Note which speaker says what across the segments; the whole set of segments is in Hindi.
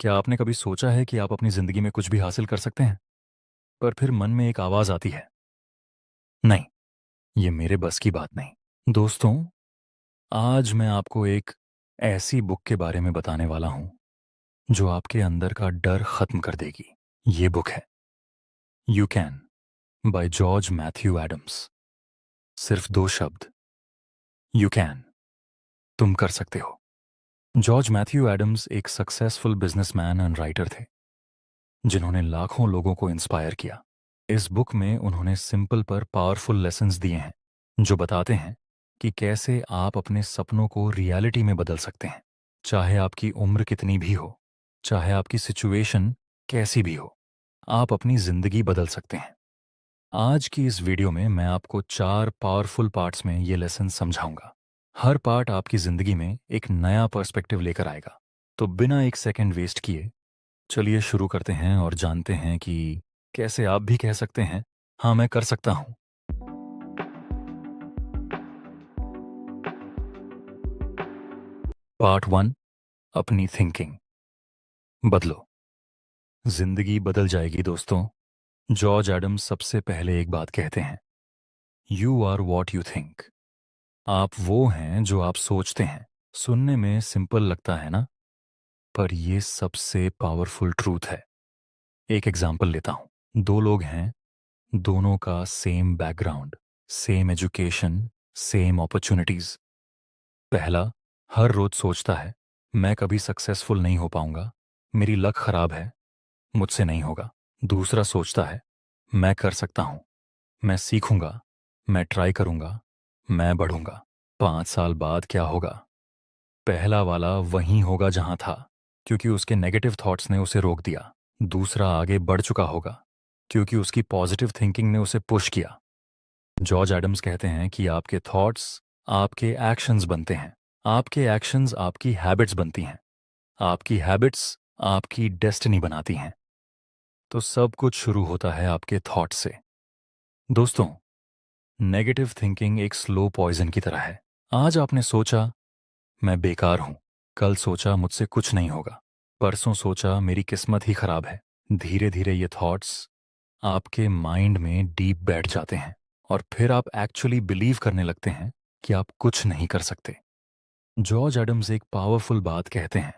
Speaker 1: क्या आपने कभी सोचा है कि आप अपनी ज़िंदगी में कुछ भी हासिल कर सकते हैं, पर फिर मन में एक आवाज़ आती है, नहीं, ये मेरे बस की बात नहीं। दोस्तों, आज मैं आपको एक ऐसी बुक के बारे में बताने वाला हूँ, जो आपके अंदर का डर ख़त्म कर देगी। ये बुक है you can by George Matthew Adams. सिर्फ 2 शब्द, यू कैन, तुम कर सकते हो। जॉर्ज मैथ्यू एडम्स एक सक्सेसफुल बिजनेसमैन एंड राइटर थे, जिन्होंने लाखों लोगों को इंस्पायर किया। इस बुक में उन्होंने सिंपल पर पावरफुल लेसन्स दिए हैं, जो बताते हैं कि कैसे आप अपने सपनों को रियलिटी में बदल सकते हैं। चाहे आपकी उम्र कितनी भी हो, चाहे आपकी सिचुएशन कैसी भी हो, आप अपनी जिंदगी बदल सकते हैं। आज की इस वीडियो में मैं आपको 4 पावरफुल पार्ट्स में ये लेसन समझाऊंगा। हर पार्ट आपकी जिंदगी में एक नया पर्सपेक्टिव लेकर आएगा। तो बिना एक सेकंड वेस्ट किए चलिए शुरू करते हैं और जानते हैं कि कैसे आप भी कह सकते हैं, हाँ मैं कर सकता हूं। पार्ट 1, अपनी थिंकिंग बदलो, जिंदगी बदल जाएगी। दोस्तों, जॉर्ज एडम्स सबसे पहले एक बात कहते हैं, you are what you think. आप वो हैं जो आप सोचते हैं। सुनने में सिंपल लगता है ना, पर ये सबसे पावरफुल ट्रूथ है। एक एग्जाम्पल लेता हूं। 2 लोग हैं, दोनों का same background, same education, same opportunities. पहला हर रोज सोचता है, मैं कभी सक्सेसफुल नहीं हो पाऊंगा, मेरी लक खराब है, मुझसे नहीं होगा। दूसरा सोचता है, मैं कर सकता हूं, मैं सीखूंगा, मैं ट्राई करूंगा, मैं बढ़ूंगा। 5 साल बाद क्या होगा? पहला वाला वहीं होगा जहां था, क्योंकि उसके नेगेटिव थॉट्स ने उसे रोक दिया। दूसरा आगे बढ़ चुका होगा, क्योंकि उसकी पॉजिटिव थिंकिंग ने उसे पुश किया। जॉर्ज एडम्स कहते हैं कि आपके थॉट्स आपके एक्शंस बनते हैं, आपके एक्शंस आपकी हैबिट्स बनती हैं, आपकी हैबिट्स आपकी डेस्टिनी बनाती हैं। तो सब कुछ शुरू होता है आपके थॉट्स से। दोस्तों, नेगेटिव थिंकिंग एक स्लो पॉइजन की तरह है। आज आपने सोचा मैं बेकार हूं, कल सोचा मुझसे कुछ नहीं होगा, परसों सोचा मेरी किस्मत ही खराब है। धीरे धीरे ये थॉट्स आपके माइंड में डीप बैठ जाते हैं, और फिर आप एक्चुअली बिलीव करने लगते हैं कि आप कुछ नहीं कर सकते। जॉर्ज एडम्स एक पावरफुल बात कहते हैं,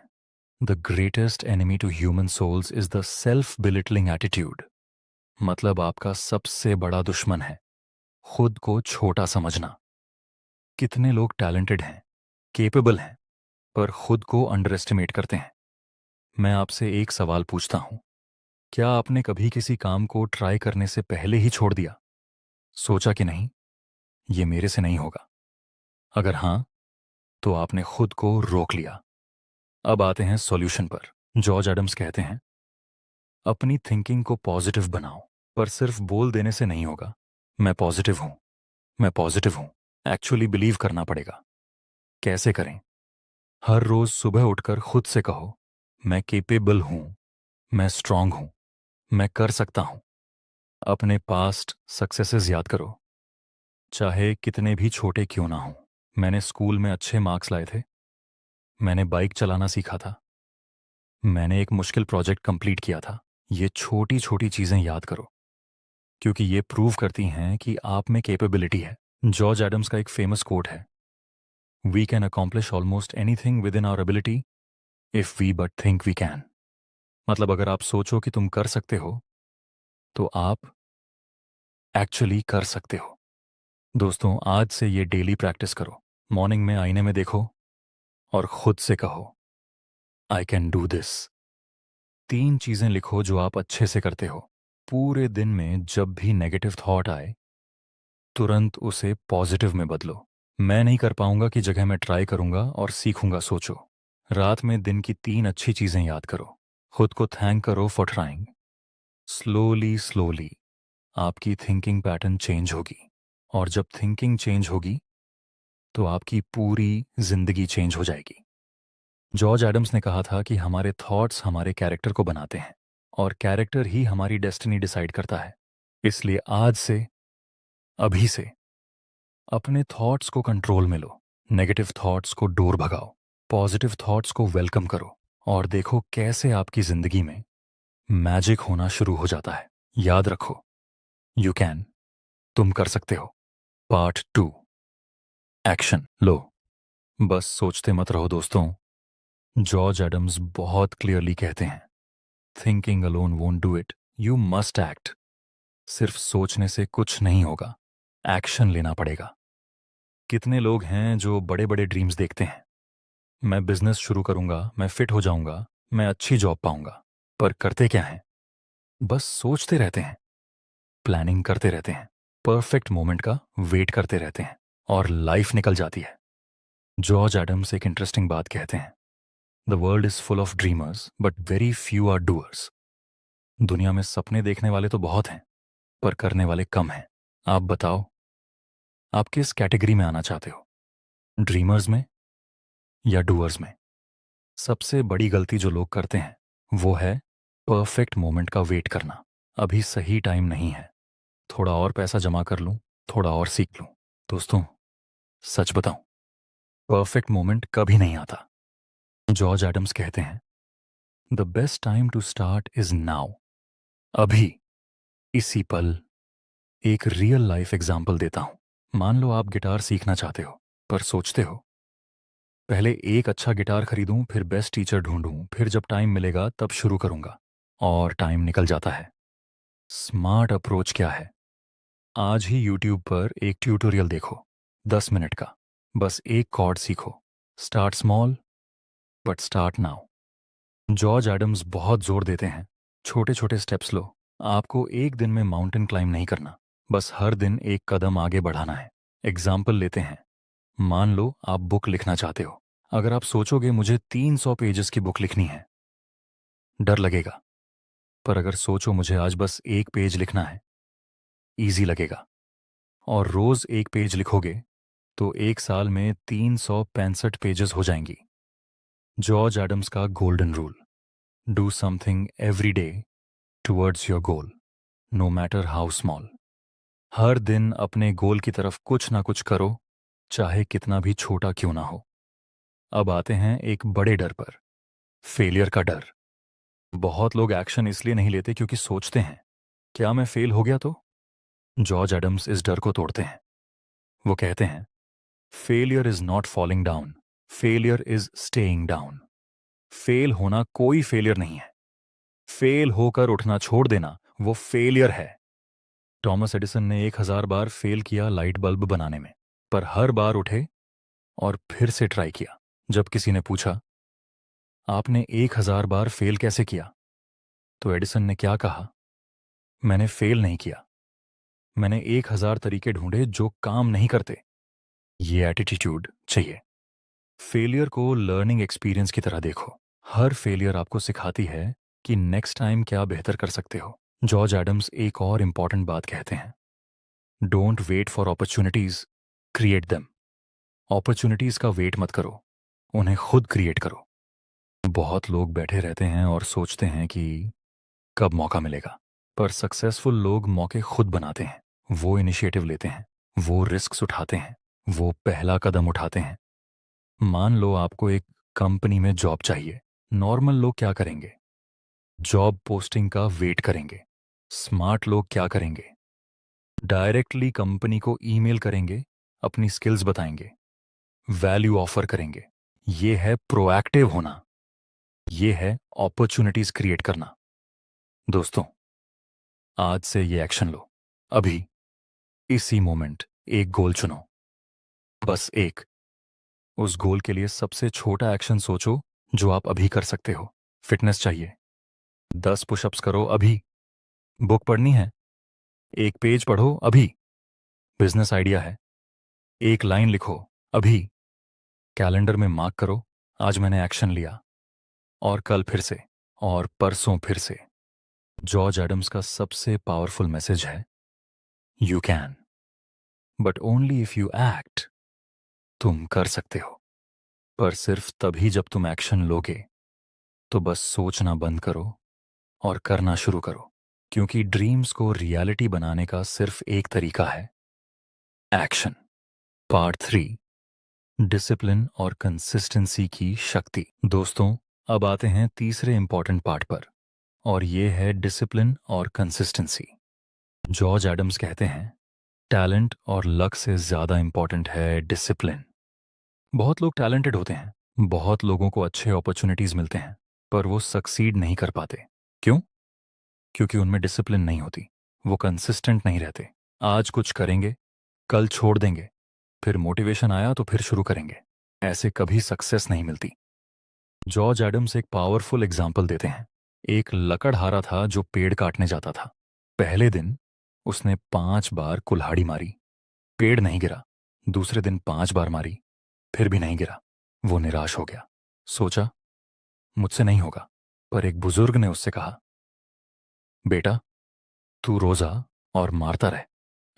Speaker 1: the greatest enemy to human souls is the self belittling attitude. मतलब आपका सबसे बड़ा दुश्मन है खुद को छोटा समझना। कितने लोग टैलेंटेड हैं, केपेबल हैं, पर खुद को अंडर एस्टिमेट करते हैं। मैं आपसे एक सवाल पूछता हूं, क्या आपने कभी किसी काम को ट्राई करने से पहले ही छोड़ दिया? सोचा कि नहीं, ये मेरे से नहीं होगा। अगर हां, तो आपने खुद को रोक लिया। अब आते हैं सॉल्यूशन पर। जॉर्ज एडम्स कहते हैं, अपनी थिंकिंग को पॉजिटिव बनाओ, पर सिर्फ बोल देने से नहीं होगा। मैं पॉजिटिव हूं, मैं पॉजिटिव हूं, एक्चुअली बिलीव करना पड़ेगा। कैसे करें? हर रोज सुबह उठकर खुद से कहो, मैं केपेबल हूं, मैं स्ट्रांग हूं, मैं कर सकता हूं। अपने पास्ट सक्सेसेस याद करो, चाहे कितने भी छोटे क्यों ना हो। मैंने स्कूल में अच्छे मार्क्स लाए थे, मैंने बाइक चलाना सीखा था, मैंने एक मुश्किल प्रोजेक्ट कंप्लीट किया था। ये छोटी छोटी चीजें याद करो, क्योंकि ये प्रूव करती हैं कि आप में कैपेबिलिटी है। जॉर्ज एडम्स का एक फेमस कोट है, we can accomplish almost anything within our ability if we but think we can. मतलब अगर आप सोचो कि तुम कर सकते हो, तो आप एक्चुअली कर सकते हो। दोस्तों, आज से ये डेली प्रैक्टिस करो। मॉर्निंग में आईने में देखो और खुद से कहो, आई कैन डू दिस। 3 चीजें लिखो जो आप अच्छे से करते हो। पूरे दिन में जब भी नेगेटिव थॉट आए, तुरंत उसे पॉजिटिव में बदलो। मैं नहीं कर पाऊंगा की जगह मैं ट्राई करूंगा और सीखूंगा सोचो। रात में दिन की 3 अच्छी चीजें याद करो। खुद को थैंक करो फॉर ट्राइंग। स्लोली स्लोली आपकी थिंकिंग पैटर्न चेंज होगी, और जब थिंकिंग चेंज होगी तो आपकी पूरी जिंदगी चेंज हो जाएगी। जॉर्ज एडम्स ने कहा था कि हमारे थॉट्स हमारे कैरेक्टर को बनाते हैं, और कैरेक्टर ही हमारी डेस्टिनी डिसाइड करता है। इसलिए आज से, अभी से, अपने थॉट्स को कंट्रोल में लो। नेगेटिव थॉट्स को दूर भगाओ, पॉजिटिव थॉट्स को वेलकम करो, और देखो कैसे आपकी जिंदगी में मैजिक होना शुरू हो जाता है। याद रखो, यू कैन, तुम कर सकते हो। पार्ट 2, एक्शन लो। बस सोचते मत रहो दोस्तों। जॉर्ज एडम्स बहुत क्लियरली कहते हैं, thinking alone won't do it, you must act. सिर्फ सोचने से कुछ नहीं होगा, एक्शन लेना पड़ेगा। कितने लोग हैं जो बड़े बड़े ड्रीम्स देखते हैं, मैं बिजनेस शुरू करूंगा, मैं फिट हो जाऊंगा, मैं अच्छी जॉब पाऊंगा, पर करते क्या हैं? बस सोचते रहते हैं, प्लानिंग करते रहते हैं, परफेक्ट मोमेंट का वेट करते रहते हैं, और लाइफ निकल जाती है। जॉर्ज एडम्स एक इंटरेस्टिंग बात कहते हैं, the world is full of dreamers but very few are doers. दुनिया में सपने देखने वाले तो बहुत हैं, पर करने वाले कम हैं। आप बताओ, आप किस कैटेगरी में आना चाहते हो, ड्रीमर्स में या डूअर्स में? सबसे बड़ी गलती जो लोग करते हैं वो है परफेक्ट मोमेंट का वेट करना। अभी सही टाइम नहीं है, थोड़ा और पैसा जमा कर लूं, थोड़ा और सीख लूं। दोस्तों, सच बताऊं, परफेक्ट मोमेंट कभी नहीं आता। जॉर्ज एडम्स कहते हैं, the best time to start is now, अभी, इसी पल। एक रियल लाइफ एग्जाम्पल देता हूं। मान लो आप गिटार सीखना चाहते हो, पर सोचते हो पहले एक अच्छा गिटार खरीदूं, फिर बेस्ट टीचर ढूंढूं, फिर जब टाइम मिलेगा तब शुरू करूंगा, और टाइम निकल जाता है। स्मार्ट अप्रोच क्या है? आज ही यूट्यूब पर एक ट्यूटोरियल देखो, 10 मिनट का, बस एक कॉर्ड सीखो। Start small but start now. George Adams बहुत जोर देते हैं, छोटे छोटे स्टेप्स लो। आपको एक दिन में माउंटेन क्लाइंब नहीं करना, बस हर दिन एक कदम आगे बढ़ाना है। एग्जाम्पल लेते हैं, मान लो आप बुक लिखना चाहते हो। अगर आप सोचोगे मुझे 300 पेजेस की बुक लिखनी है, डर लगेगा। पर अगर सोचो मुझे आज बस एक पेज लिखना है, इजी लगेगा। और रोज एक पेज लिखोगे तो एक साल में 365 पेजेस हो जाएंगी। जॉर्ज एडम्स का golden rule, do something every day towards your goal, no matter how small. हर दिन अपने गोल की तरफ कुछ ना कुछ करो, चाहे कितना भी छोटा क्यों ना हो। अब आते हैं एक बड़े डर पर, फेलियर का डर। बहुत लोग एक्शन इसलिए नहीं लेते क्योंकि सोचते हैं, क्या मैं फेल हो गया तो? जॉर्ज एडम्स इस डर को तोड़ते हैं। वो कहते हैं, failure is not falling down, failure is staying down. Fail होना कोई फेलियर नहीं है, फेल होकर उठना छोड़ देना वो फेलियर है। टॉमस एडिसन ने 1000 बार फेल किया लाइट बल्ब बनाने में, पर हर बार उठे और फिर से ट्राई किया। जब किसी ने पूछा, आपने 1000 बार फेल कैसे किया, तो एडिसन ने क्या कहा, मैंने फेल नहीं किया, मैंने 1000 तरीके ढूंढे जो काम नहीं करते। ये एटीट्यूड चाहिए। फेलियर को लर्निंग एक्सपीरियंस की तरह देखो। हर फेलियर आपको सिखाती है कि नेक्स्ट टाइम क्या बेहतर कर सकते हो। जॉर्ज एडम्स एक और इंपॉर्टेंट बात कहते हैं, don't wait for opportunities, create them. Opportunities का वेट मत करो, उन्हें खुद क्रिएट करो। बहुत लोग बैठे रहते हैं और सोचते हैं कि कब मौका मिलेगा, पर सक्सेसफुल लोग मौके खुद बनाते हैं। वो इनिशिएटिव लेते हैं, वो रिस्क उठाते हैं, वो पहला कदम उठाते हैं। मान लो आपको एक कंपनी में जॉब चाहिए। नॉर्मल लोग क्या करेंगे? जॉब पोस्टिंग का वेट करेंगे। स्मार्ट लोग क्या करेंगे? डायरेक्टली कंपनी को ईमेल करेंगे, अपनी स्किल्स बताएंगे, वैल्यू ऑफर करेंगे। ये है प्रोएक्टिव होना, ये है अपॉर्चुनिटीज क्रिएट करना। दोस्तों, आज से ये एक्शन लो, अभी, इसी मोमेंट। एक गोल चुनो, बस एक। उस गोल के लिए सबसे छोटा एक्शन सोचो जो आप अभी कर सकते हो। फिटनेस चाहिए, 10 पुशअप्स करो अभी। बुक पढ़नी है, एक पेज पढ़ो अभी। बिजनेस आइडिया है, एक लाइन लिखो अभी। कैलेंडर में मार्क करो, आज मैंने एक्शन लिया, और कल फिर से, और परसों फिर से। जॉर्ज एडम्स का सबसे पावरफुल मैसेज है, you can, but only if you act. तुम कर सकते हो, पर सिर्फ तभी जब तुम एक्शन लोगे। तो बस सोचना बंद करो और करना शुरू करो, क्योंकि ड्रीम्स को रियलिटी बनाने का सिर्फ एक तरीका है, एक्शन। पार्ट 3, डिसिप्लिन और कंसिस्टेंसी की शक्ति। दोस्तों, अब आते हैं तीसरे इंपॉर्टेंट पार्ट पर, और ये है डिसिप्लिन और कंसिस्टेंसी। जॉर्ज एडम्स कहते हैं, टैलेंट और लक से ज़्यादा इंपॉर्टेंट है डिसिप्लिन। बहुत लोग टैलेंटेड होते हैं, बहुत लोगों को अच्छे अपॉर्चुनिटीज़ मिलते हैं, पर वो सक्सीड नहीं कर पाते। क्यों? क्योंकि उनमें डिसिप्लिन नहीं होती। वो कंसिस्टेंट नहीं रहते। आज कुछ करेंगे, कल छोड़ देंगे, फिर मोटिवेशन आया तो फिर शुरू करेंगे। ऐसे कभी सक्सेस नहीं मिलती। जॉर्ज एडम्स एक पावरफुल एग्जाम्पल देते हैं। एक लकड़हारा था जो पेड़ काटने जाता था। पहले दिन उसने 5 बार कुल्हाड़ी मारी, पेड़ नहीं गिरा। दूसरे दिन 5 बार मारी, फिर भी नहीं गिरा। वो निराश हो गया। सोचा, मुझसे नहीं होगा। पर एक बुजुर्ग ने उससे कहा, बेटा, तू रोज आ और मारता रह,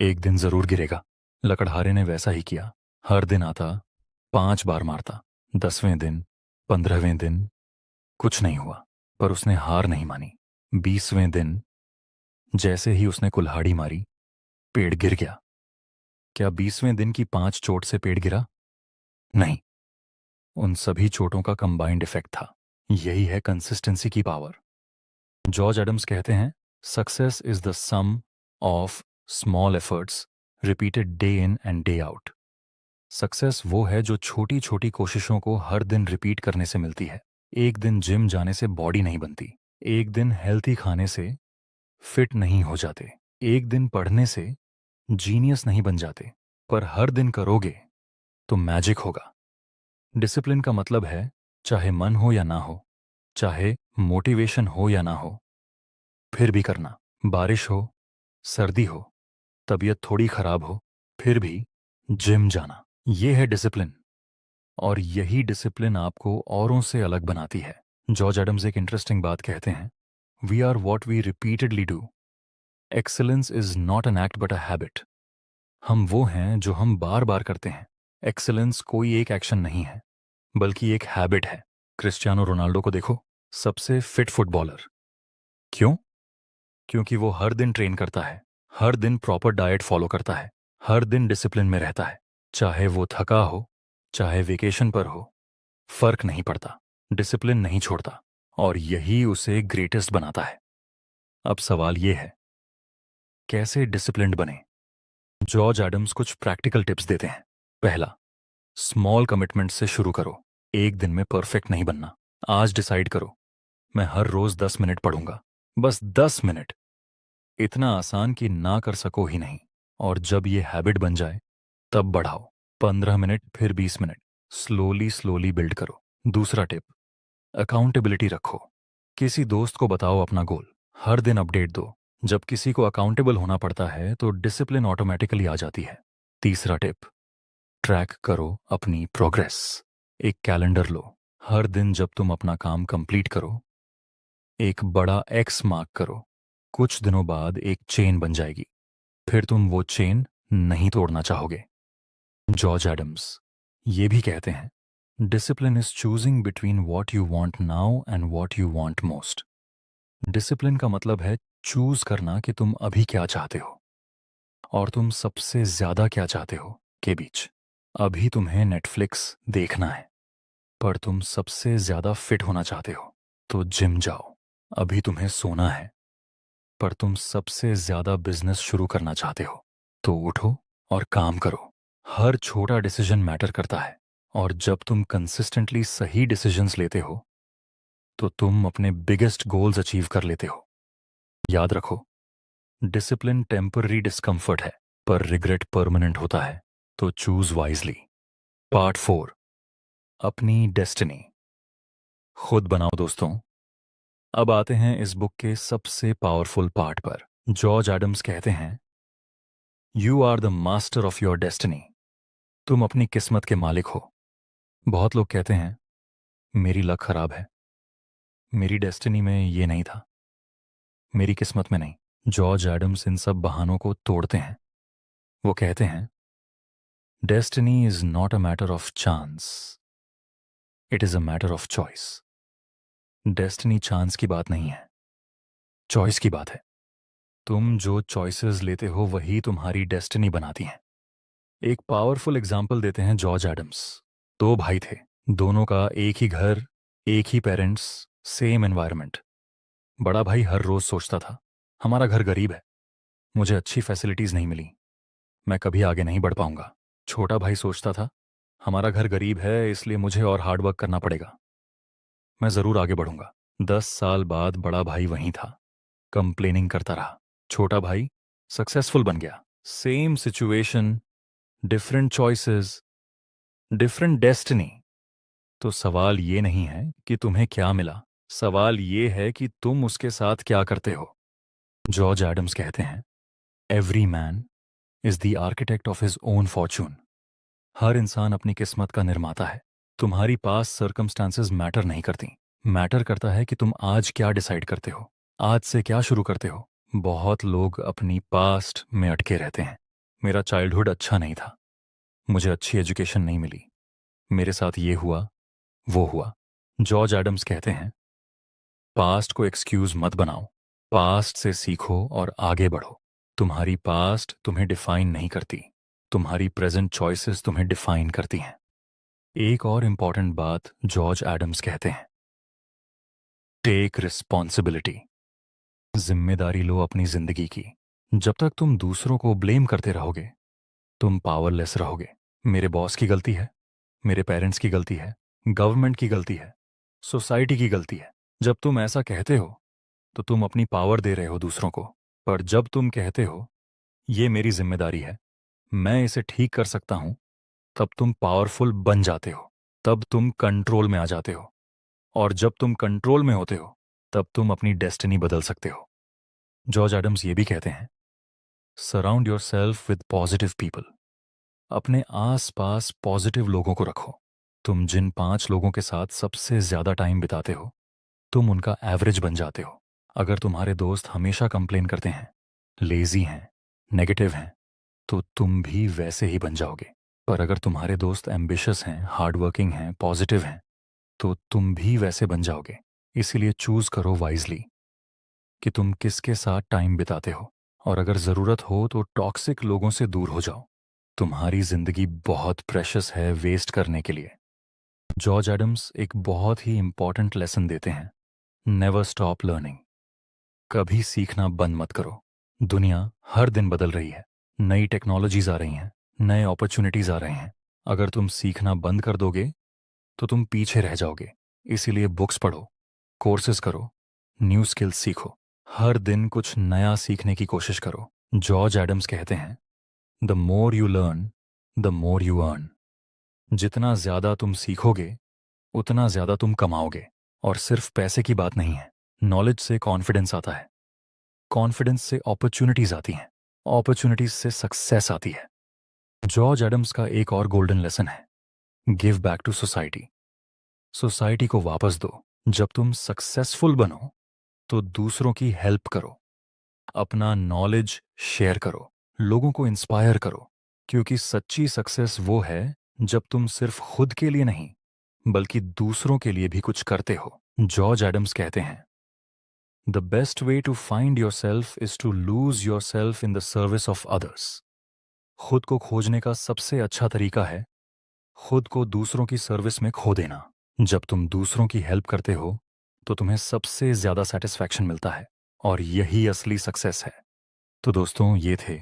Speaker 1: एक दिन जरूर गिरेगा। लकड़हारे ने वैसा ही किया। हर दिन आता, 5 बार मारता। 10वें दिन, 15वें दिन, कुछ नहीं हुआ। पर उसने हार नहीं मानी। 20वें दिन जैसे ही उसने कुल्हाड़ी मारी, पेड़ गिर गया। क्या 20वें दिन की 5 चोट से पेड़ गिरा? नहीं, उन सभी चोटों का कंबाइंड इफेक्ट था। यही है कंसिस्टेंसी की पावर। जॉर्ज एडम्स कहते हैं, success is the sum of small efforts repeated day in and day out. Success वो है जो छोटी छोटी कोशिशों को हर दिन रिपीट करने से मिलती है। एक दिन जिम जाने से बॉडी नहीं बनती, एक दिन हेल्थी खाने से फिट नहीं हो जाते, एक दिन पढ़ने से जीनियस नहीं बन जाते, पर हर दिन करोगे तो मैजिक होगा। डिसिप्लिन का मतलब है, चाहे मन हो या ना हो, चाहे मोटिवेशन हो या ना हो, फिर भी करना। बारिश हो, सर्दी हो, तबीयत थोड़ी खराब हो, फिर भी जिम जाना। ये है डिसिप्लिन, और यही डिसिप्लिन आपको औरों से अलग बनाती है। जॉर्ज एडम्स एक इंटरेस्टिंग बात कहते हैं, we are what we repeatedly do. Excellence is not an act but a habit. हम वो हैं जो हम बार बार करते हैं। एक्सेलेंस कोई एक एक्शन नहीं है, बल्कि एक हैबिट है। क्रिस्टियानो रोनाल्डो को देखो, सबसे फिट फुटबॉलर। क्यों? क्योंकि वो हर दिन ट्रेन करता है, हर दिन प्रॉपर डाइट फॉलो करता है, हर दिन डिसिप्लिन में रहता है। चाहे वो थका हो, चाहे वेकेशन पर हो, फर्क नहीं पड़ता। डिसिप्लिन नहीं छोड़ता, और यही उसे ग्रेटेस्ट बनाता है। अब सवाल ये है, कैसे डिसिप्लिन्ड बने? जॉर्ज एडम्स कुछ प्रैक्टिकल टिप्स देते हैं। पहला, स्मॉल कमिटमेंट से शुरू करो। एक दिन में परफेक्ट नहीं बनना। आज डिसाइड करो, मैं हर रोज 10 मिनट पढ़ूंगा, बस 10 मिनट। इतना आसान कि ना कर सको ही नहीं। और जब ये हैबिट बन जाए, तब बढ़ाओ। 15 मिनट, फिर 20 मिनट। स्लोली स्लोली बिल्ड करो। दूसरा टिप, अकाउंटेबिलिटी रखो। किसी दोस्त को बताओ अपना गोल, हर दिन अपडेट दो। जब किसी को अकाउंटेबल होना पड़ता है तो डिसिप्लिन ऑटोमेटिकली आ जाती है। तीसरा टिप, ट्रैक करो अपनी प्रोग्रेस। एक कैलेंडर लो। हर दिन जब तुम अपना काम कंप्लीट करो, एक बड़ा एक्स मार्क करो। कुछ दिनों बाद एक चेन बन जाएगी, फिर तुम वो चेन नहीं तोड़ना चाहोगे। जॉर्ज एडम्स ये भी कहते हैं, discipline is choosing between what you want now and what you want most. Discipline का मतलब है चूज करना कि तुम अभी क्या चाहते हो और तुम सबसे ज्यादा क्या चाहते हो के बीच। अभी तुम्हें नेटफ्लिक्स देखना है, पर तुम सबसे ज्यादा फिट होना चाहते हो तो जिम जाओ। अभी तुम्हें सोना है, पर तुम सबसे ज्यादा बिजनेस शुरू करना चाहते हो तो उठो और काम करो। हर छोटा डिसीजन मैटर करता है, और जब तुम कंसिस्टेंटली सही डिसीजंस लेते हो तो तुम अपने बिगेस्ट गोल्स अचीव कर लेते हो। याद रखो, डिसिप्लिन टेम्पररी डिस्कंफर्ट है, पर रिग्रेट परमानेंट होता है। तो चूज वाइजली। पार्ट 4, अपनी डेस्टिनी खुद बनाओ दोस्तों। अब आते हैं इस बुक के सबसे पावरफुल पार्ट पर। जॉर्ज एडम्स कहते हैं, you are the master of your destiny. तुम अपनी किस्मत के मालिक हो। बहुत लोग कहते हैं, मेरी लक खराब है, मेरी डेस्टिनी में ये नहीं था, मेरी किस्मत में नहीं। जॉर्ज एडम्स इन सब बहानों को तोड़ते हैं। वो कहते हैं, destiny is not a matter of chance, it is a matter of choice. Destiny chance की बात नहीं है, चॉइस की बात है। तुम जो चॉइसेस लेते हो वही तुम्हारी डेस्टिनी बनाती हैं। एक पावरफुल एग्जाम्पल देते हैं जॉर्ज एडम्स। दो भाई थे, दोनों का एक ही घर, एक ही पेरेंट्स, सेम एनवायरनमेंट। बड़ा भाई हर रोज सोचता था, हमारा घर गरीब है, मुझे अच्छी फैसिलिटीज नहीं मिली, मैं कभी आगे नहीं बढ़ पाऊंगा। छोटा भाई सोचता था, हमारा घर गरीब है इसलिए मुझे और हार्डवर्क करना पड़ेगा, मैं जरूर आगे बढ़ूंगा। 10 साल बाद बड़ा भाई वहीं था, कंप्लेनिंग करता रहा। छोटा भाई सक्सेसफुल बन गया। Same situation, different choices, different destiny. तो सवाल ये नहीं है कि तुम्हें क्या मिला, सवाल ये है कि तुम उसके साथ क्या करते हो। जॉर्ज एडम्स कहते हैं, every man is the architect of his own fortune. हर इंसान अपनी किस्मत का निर्माता है। तुम्हारी पास सर्कमस्टांसेस मैटर नहीं करती, मैटर करता है कि तुम आज क्या डिसाइड करते हो, आज से क्या शुरू करते हो। बहुत लोग अपनी पास्ट में अटके रहते हैं। मेरा चाइल्डहुड अच्छा नहीं था, मुझे अच्छी एजुकेशन नहीं मिली, मेरे साथ ये हुआ वो हुआ। जॉर्ज एडम्स कहते हैं, पास्ट को एक्सक्यूज मत बनाओ, पास्ट से सीखो और आगे बढ़ो। तुम्हारी पास्ट तुम्हें डिफाइन नहीं करती, तुम्हारी प्रेजेंट चॉइसेस तुम्हें डिफाइन करती हैं। एक और इंपॉर्टेंट बात जॉर्ज एडम्स कहते हैं, टेक रिस्पॉन्सिबिलिटी। जिम्मेदारी लो अपनी जिंदगी की। जब तक तुम दूसरों को ब्लेम करते रहोगे, तुम पावरलेस रहोगे। मेरे बॉस की गलती है, मेरे पेरेंट्स की गलती है, गवर्नमेंट की गलती है, सोसाइटी की गलती है। जब तुम ऐसा कहते हो तो तुम अपनी पावर दे रहे हो दूसरों को। पर जब तुम कहते हो, ये मेरी जिम्मेदारी है, मैं इसे ठीक कर सकता हूं, तब तुम पावरफुल बन जाते हो, तब तुम कंट्रोल में आ जाते हो। और जब तुम कंट्रोल में होते हो, तब तुम अपनी डेस्टिनी बदल सकते हो। जॉर्ज एडम्स ये भी कहते हैं, surround your self with positive people. अपने आस पास पॉजिटिव लोगों को रखो। तुम जिन 5 लोगों के साथ सबसे ज्यादा टाइम बिताते हो, तुम उनका एवरेज बन जाते हो। अगर तुम्हारे दोस्त हमेशा कंप्लेन करते हैं, लेजी हैं, नेगेटिव हैं, तो तुम भी वैसे ही बन जाओगे। पर अगर तुम्हारे दोस्त एम्बिशियस हैं, हार्डवर्किंग हैं, पॉजिटिव हैं, तो तुम भी वैसे बन जाओगे। इसीलिए चूज करो वाइजली कि तुम किसके साथ टाइम बिताते हो, और अगर जरूरत हो तो टॉक्सिक लोगों से दूर हो जाओ। तुम्हारी जिंदगी बहुत प्रेशियस है वेस्ट करने के लिए। जॉर्ज एडम्स एक बहुत ही इंपॉर्टेंट लेसन देते हैं, नेवर स्टॉप लर्निंग। कभी सीखना बंद मत करो। दुनिया हर दिन बदल रही है, नई टेक्नोलॉजीज आ रही हैं, नए अपॉर्चुनिटीज आ रहे हैं। अगर तुम सीखना बंद कर दोगे तो तुम पीछे रह जाओगे। इसीलिए बुक्स पढ़ो, कोर्सेज करो, न्यू स्किल्स सीखो, हर दिन कुछ नया सीखने की कोशिश करो। जॉर्ज एडम्स कहते हैं, the more you learn the more you earn. जितना ज्यादा तुम सीखोगे उतना ज्यादा तुम कमाओगे। और सिर्फ पैसे की बात नहीं है, नॉलेज से कॉन्फिडेंस आता है, कॉन्फिडेंस से अपॉर्चुनिटीज आती हैं, अपॉर्चुनिटीज से सक्सेस आती है। जॉर्ज एडम्स का एक और गोल्डन लेसन है, give back to society. Society को वापस दो। जब तुम सक्सेसफुल बनो तो दूसरों की हेल्प करो, अपना नॉलेज शेयर करो, लोगों को इंस्पायर करो। क्योंकि सच्ची सक्सेस वो है जब तुम सिर्फ खुद के लिए नहीं बल्कि दूसरों के लिए भी कुछ करते हो। जॉर्ज एडम्स कहते हैं, the best way to find yourself is to lose yourself in the service of others. खुद को खोजने का सबसे अच्छा तरीका है खुद को दूसरों की सर्विस में खो देना। जब तुम दूसरों की हेल्प करते हो तो तुम्हें सबसे ज्यादा सेटिस्फैक्शन मिलता है, और यही असली सक्सेस है। तो दोस्तों, ये थे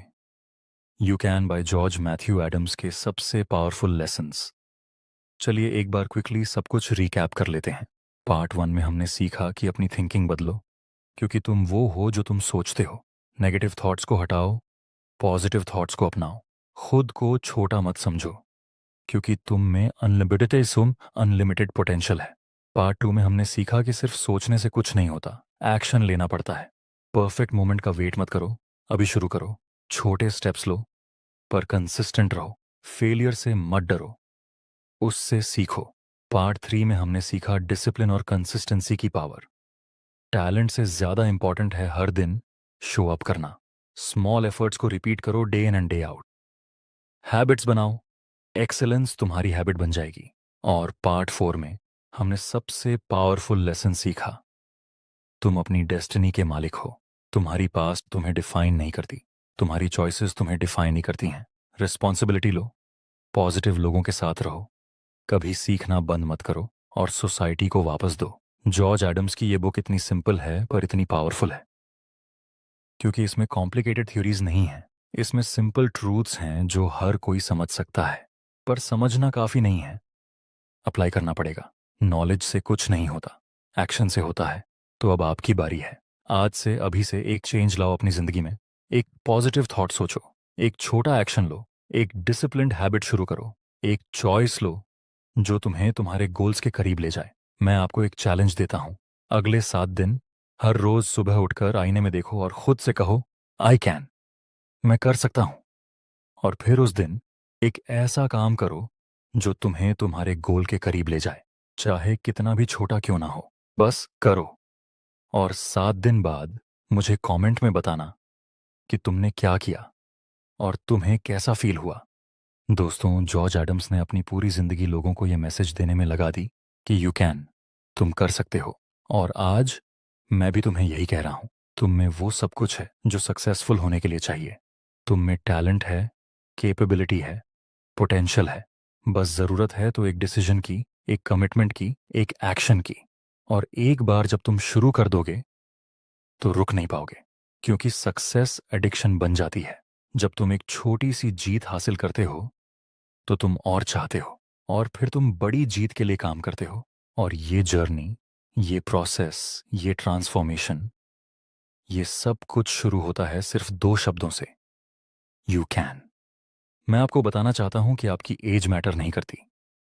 Speaker 1: you can by George Matthew Adams के सबसे पावरफुल लेसन्स। चलिए एक बार क्विकली सब कुछ रिकैप कर लेते हैं। पार्ट 1 में हमने सीखा कि अपनी थिंकिंग बदलो, क्योंकि तुम वो हो जो तुम सोचते हो। नेगेटिव थॉट्स को हटाओ, पॉजिटिव थॉट्स को अपनाओ। खुद को छोटा मत समझो, क्योंकि तुम में अनलिमिटेड पोटेंशियल है। पार्ट 2 में हमने सीखा कि सिर्फ सोचने से कुछ नहीं होता, एक्शन लेना पड़ता है। परफेक्ट मोमेंट का वेट मत करो, अभी शुरू करो। छोटे स्टेप्स लो, पर कंसिस्टेंट रहो। फेलियर से मत डरो, उससे सीखो। पार्ट 3 में हमने सीखा डिसिप्लिन और कंसिस्टेंसी की पावर। टैलेंट से ज्यादा इंपॉर्टेंट है हर दिन शो अप करना। स्मॉल एफर्ट्स को रिपीट करो day in and day out. Habits बनाओ, एक्सेलेंस तुम्हारी हैबिट बन जाएगी। और पार्ट 4 में हमने सबसे पावरफुल लेसन सीखा, तुम अपनी डेस्टिनी के मालिक हो। तुम्हारी पास्ट तुम्हें डिफाइन नहीं करती, तुम्हारी चॉइसेस तुम्हें डिफाइन नहीं करती हैं। रिस्पॉन्सिबिलिटी लो, पॉजिटिव लोगों के साथ रहो, कभी सीखना बंद मत करो, और सोसाइटी को वापस दो। जॉर्ज एडम्स की ये बुक इतनी सिंपल है पर इतनी पावरफुल है क्योंकि इसमें कॉम्प्लिकेटेड थ्योरीज नहीं हैं। इसमें सिंपल ट्रूथ्स हैं जो हर कोई समझ सकता है। पर समझना काफ़ी नहीं है, अप्लाई करना पड़ेगा। नॉलेज से कुछ नहीं होता, एक्शन से होता है। तो अब आपकी बारी है। आज से अभी से एक चेंज लाओ अपनी ज़िंदगी में। एक पॉजिटिव थॉट सोचो, एक छोटा एक्शन लो, एक डिसिप्लिन्ड हैबिट शुरू करो, एक चॉइस लो जो तुम्हें तुम्हारे गोल्स के करीब ले जाए। मैं आपको एक चैलेंज देता हूं। अगले 7 दिन हर रोज सुबह उठकर आईने में देखो और खुद से कहो, आई कैन, मैं कर सकता हूं। और फिर उस दिन एक ऐसा काम करो जो तुम्हें तुम्हारे गोल के करीब ले जाए, चाहे कितना भी छोटा क्यों ना हो। बस करो। और 7 दिन बाद मुझे कमेंट में बताना कि तुमने क्या किया और तुम्हें कैसा फील हुआ। दोस्तों, जॉर्ज एडम्स ने अपनी पूरी जिंदगी लोगों को यह मैसेज देने में लगा दी कि यू कैन, तुम कर सकते हो। और आज मैं भी तुम्हें यही कह रहा हूं। तुम में वो सब कुछ है जो सक्सेसफुल होने के लिए चाहिए। तुम में टैलेंट है, कैपेबिलिटी है, पोटेंशियल है। बस ज़रूरत है तो एक डिसीजन की, एक कमिटमेंट की, एक एक्शन की। और एक बार जब तुम शुरू कर दोगे तो रुक नहीं पाओगे, क्योंकि सक्सेस एडिक्शन बन जाती है। जब तुम एक छोटी सी जीत हासिल करते हो तो तुम और चाहते हो, और फिर तुम बड़ी जीत के लिए काम करते हो। और ये जर्नी, ये प्रोसेस, ये ट्रांसफॉर्मेशन, ये सब कुछ शुरू होता है सिर्फ 2 शब्दों से, यू कैन। मैं आपको बताना चाहता हूं कि आपकी एज मैटर नहीं करती।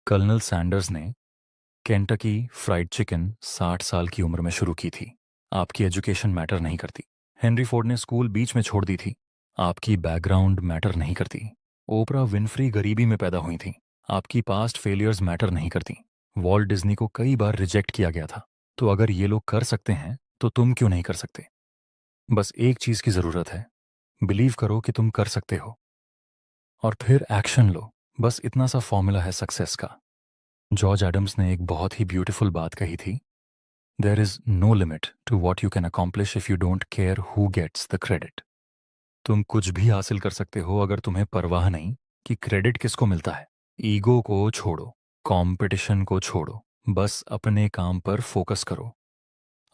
Speaker 1: कर्नल सैंडर्स ने केंटकी फ्राइड चिकन 60 साल की उम्र में शुरू की थी। आपकी एजुकेशन मैटर नहीं करती। हेनरी फोर्ड ने स्कूल बीच में छोड़ दी थी। आपकी बैकग्राउंड मैटर नहीं करती। ओपरा विनफ्री गरीबी में पैदा हुई थी। आपकी पास्ट फेलियर्स मैटर नहीं करती। वॉल्ट डिज्नी को कई बार रिजेक्ट किया गया था। तो अगर ये लोग कर सकते हैं तो तुम क्यों नहीं कर सकते? बस एक चीज की जरूरत है, बिलीव करो कि तुम कर सकते हो और फिर एक्शन लो। बस इतना सा फॉर्मूला है सक्सेस का। जॉर्ज एडम्स ने एक बहुत ही ब्यूटीफुल बात कही थी, there is no limit to what you can accomplish if you don't care who gets the credit. तुम कुछ भी हासिल कर सकते हो अगर तुम्हें परवाह नहीं कि क्रेडिट किसको मिलता है। ईगो को छोड़ो, कंपटीशन को छोड़ो, बस अपने काम पर फोकस करो,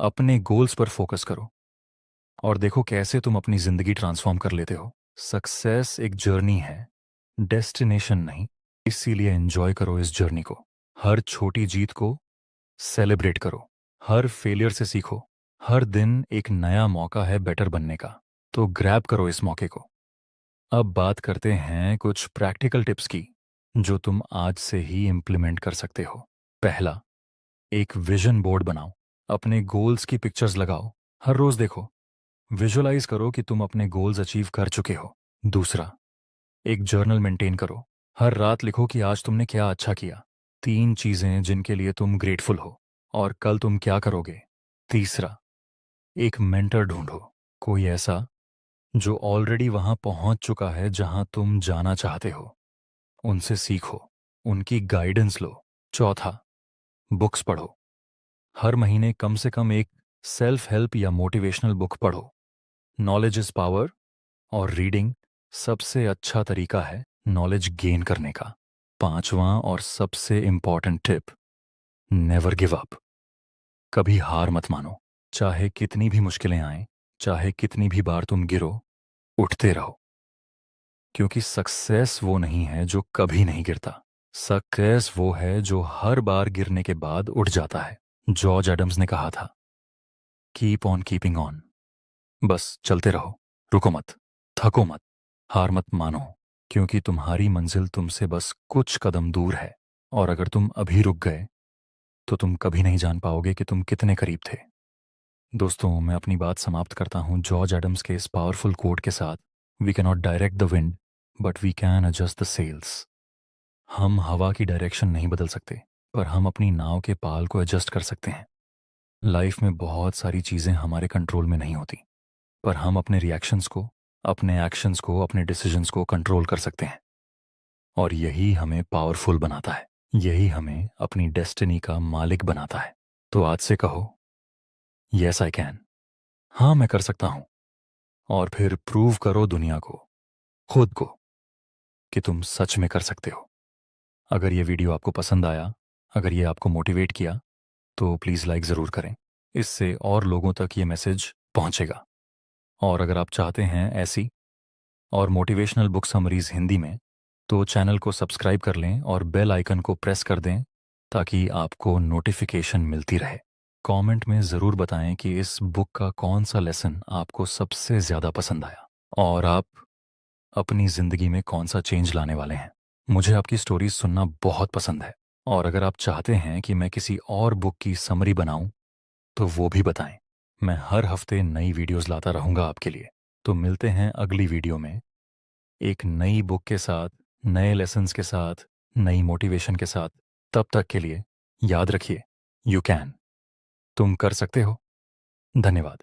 Speaker 1: अपने गोल्स पर फोकस करो, और देखो कैसे तुम अपनी जिंदगी ट्रांसफॉर्म कर लेते हो। सक्सेस एक जर्नी है, डेस्टिनेशन नहीं। इसीलिए एंजॉय करो इस जर्नी को। हर छोटी जीत को सेलिब्रेट करो, हर फेलियर से सीखो। हर दिन एक नया मौका है बेटर बनने का। तो ग्रैब करो इस मौके को। अब बात करते हैं कुछ प्रैक्टिकल टिप्स की जो तुम आज से ही इम्प्लीमेंट कर सकते हो। पहला, एक विजन बोर्ड बनाओ। अपने गोल्स की पिक्चर्स लगाओ, हर रोज देखो, विजुअलाइज करो कि तुम अपने गोल्स अचीव कर चुके हो। दूसरा, एक जर्नल मेंटेन करो। हर रात लिखो कि आज तुमने क्या अच्छा किया, 3 चीजें जिनके लिए तुम ग्रेटफुल हो, और कल तुम क्या करोगे। तीसरा, एक मेंटर ढूंढो, कोई ऐसा जो ऑलरेडी वहां पहुंच चुका है जहां तुम जाना चाहते हो। उनसे सीखो, उनकी गाइडेंस लो। चौथा, बुक्स पढ़ो। हर महीने कम से कम एक सेल्फ हेल्प या मोटिवेशनल बुक पढ़ो। नॉलेज इज पावर, और रीडिंग सबसे अच्छा तरीका है नॉलेज गेन करने का। पांचवा और सबसे important tip, never give up. कभी हार मत मानो। चाहे कितनी भी मुश्किलें आएं, चाहे कितनी भी बार तुम गिरो, उठते रहो। क्योंकि सक्सेस वो नहीं है जो कभी नहीं गिरता। सक्सेस वो है जो हर बार गिरने के बाद उठ जाता है। जॉर्ज एडम्स ने कहा था, कीप ऑन कीपिंग ऑन। बस चलते रहो, रुको मत, थको मत, हार मत मानो, क्योंकि तुम्हारी मंजिल तुमसे बस कुछ कदम दूर है। और अगर तुम अभी रुक गए तो तुम कभी नहीं जान पाओगे कि तुम कितने करीब थे। दोस्तों, मैं अपनी बात समाप्त करता हूं जॉर्ज एडम्स के इस पावरफुल कोट के साथ, we can not direct the wind but we can adjust the sails. हम हवा की डायरेक्शन नहीं बदल सकते, पर हम अपनी नाव के पाल को एडजस्ट कर सकते हैं। लाइफ में बहुत सारी चीज़ें हमारे कंट्रोल में नहीं होती, पर हम अपने रिएक्शंस को, अपने एक्शंस को, अपने डिसीजंस को कंट्रोल कर सकते हैं। और यही हमें पावरफुल बनाता है, यही हमें अपनी डेस्टिनी का मालिक बनाता है। तो आज से कहो, यस आई कैन, हाँ मैं कर सकता हूं। और फिर प्रूव करो दुनिया को, खुद को, कि तुम सच में कर सकते हो। अगर ये वीडियो आपको पसंद आया, अगर ये आपको मोटिवेट किया तो प्लीज़ लाइक ज़रूर करें। इससे और लोगों तक ये मैसेज पहुंचेगा। और अगर आप चाहते हैं ऐसी और मोटिवेशनल बुक समरीज हिंदी में, तो चैनल को सब्सक्राइब कर लें और बेल आइकन को प्रेस कर दें ताकि आपको नोटिफिकेशन मिलती रहे। कमेंट में ज़रूर बताएं कि इस बुक का कौन सा लेसन आपको सबसे ज़्यादा पसंद आया और आप अपनी ज़िंदगी में कौन सा चेंज लाने वाले हैं। मुझे आपकी स्टोरीज सुनना बहुत पसंद है। और अगर आप चाहते हैं कि मैं किसी और बुक की समरी बनाऊं तो वो भी बताएं। मैं हर हफ्ते नई वीडियोस लाता रहूंगा आपके लिए। तो मिलते हैं अगली वीडियो में एक नई बुक के साथ, नए लेसन्स के साथ, नई मोटिवेशन के साथ। तब तक के लिए याद रखिए, यू कैन, तुम कर सकते हो। धन्यवाद।